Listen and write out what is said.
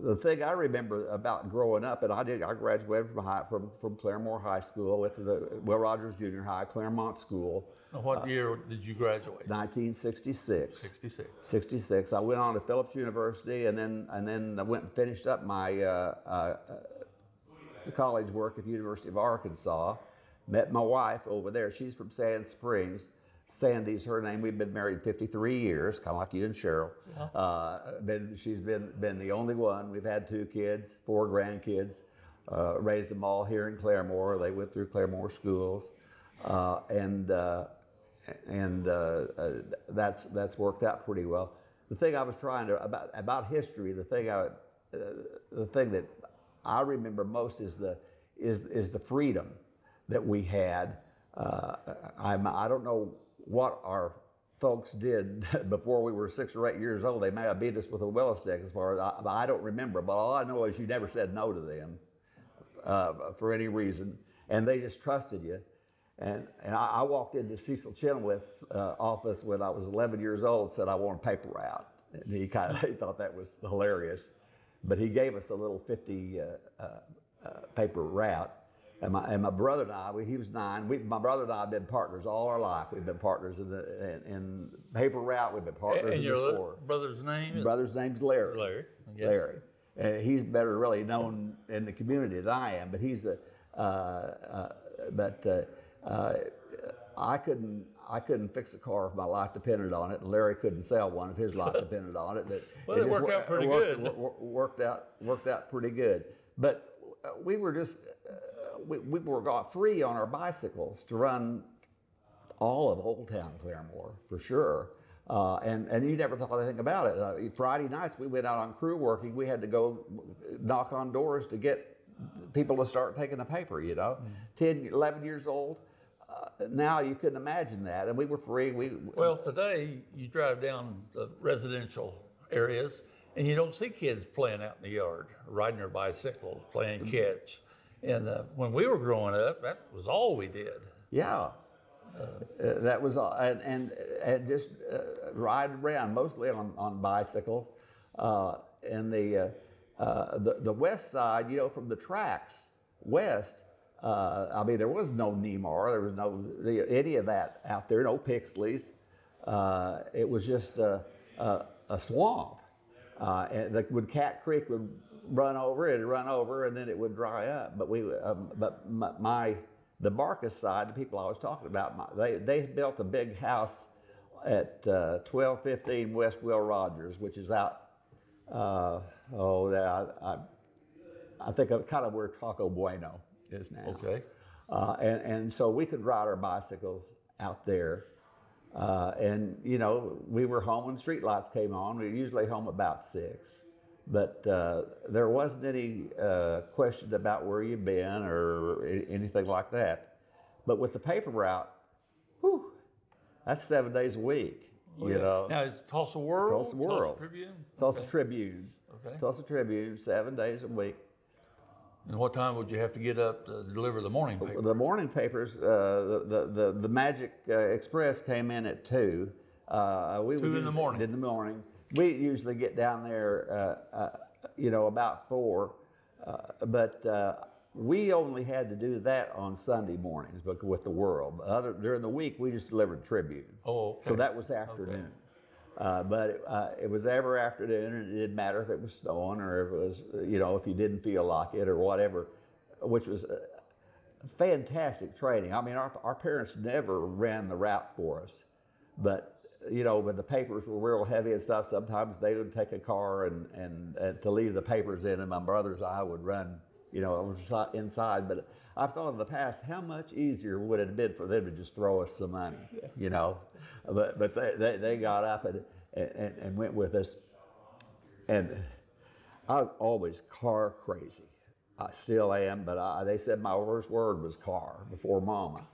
the thing I remember about growing up, and I graduated from Claremore High School, went to the Will Rogers Junior High, Claremont School. Now, what year did you graduate? 1966. 66. 66. I went on to Phillips University, and then I went and finished up my college work at the University of Arkansas. Met my wife over there. She's from Sand Springs. Sandy's her name. We've been married 53 years, kind of like you and Cheryl. Yeah. She's been the only one. We've had 2 kids, 4 grandkids. Raised them all here in Claremore. They went through Claremore schools, and that's worked out pretty well. The thing I was trying to about history, the thing that I remember most is the freedom that we had. I don't know what our folks did before we were 6 or 8 years old. They may have beat us with a willow stick, as far as I don't remember. But all I know is you never said no to them for any reason, and they just trusted you. And I walked into Cecil Chenoweth's office when I was 11 years old, said I want a paper route, and he thought that was hilarious. But he gave us a little 50 paper route. And my brother and I, he was 9. My brother and I have been partners all our life. We've been partners in paper route. We've been partners in the store. Brother's name? Brother's name's Larry. Larry. Yes. Larry. And he's better really known in the community than I am. But he's I couldn't fix a car if my life depended on it, and Larry couldn't sell one if his life depended on it. Well, it worked out pretty good. Worked out pretty good. But we were just we got free on our bicycles to run all of Old Town Claremore for sure. And you never thought anything about it. Friday nights we went out on crew working. We had to go knock on doors to get people to start taking the paper. 10, 11 years old. Now you couldn't imagine that, and we were free. Well, today you drive down the residential areas, and you don't see kids playing out in the yard, riding their bicycles, playing catch. And when we were growing up, that was all we did. Yeah, that was all, and just ride around mostly on bicycles. And the west side, from the tracks west. There was no Nemar, there was no any of that out there, no Pixleys. It was just a swamp. And Cat Creek would run over, and then it would dry up. But the Barkus side, the people I was talking about, they built a big house at 1215 West Will Rogers, which is out. I think kind of where Taco Bueno is now. Okay. And so we could ride our bicycles out there. We were home when street lights came on. We were usually home about 6. But there wasn't any question about where you've been or anything like that. But with the paper route, that's 7 days a week. Now, is Tulsa World? Tulsa World. Tulsa Tribune? Tulsa Tribune. Okay. Tulsa Tribune, 7 days a week. And what time would you have to get up to deliver the morning paper? The morning papers, the Magic Express came in at 2. 2 in the morning? In the morning. We usually get down there, about 4. But we only had to do that on Sunday mornings with the World. During the week, we just delivered Tribune. Oh, okay. So that was afternoon. Okay. But it was ever afternoon, and it didn't matter if it was snowing or if it was, if you didn't feel like it or whatever, which was fantastic training. Our parents never ran the route for us, but when the papers were real heavy and stuff, sometimes they would take a car and to leave the papers in, and my brothers and I would run, inside. But I've thought in the past, how much easier would it have been for them to just throw us some money, But they got up and went with us. And I was always car crazy. I still am, but they said my worst word was car before mama.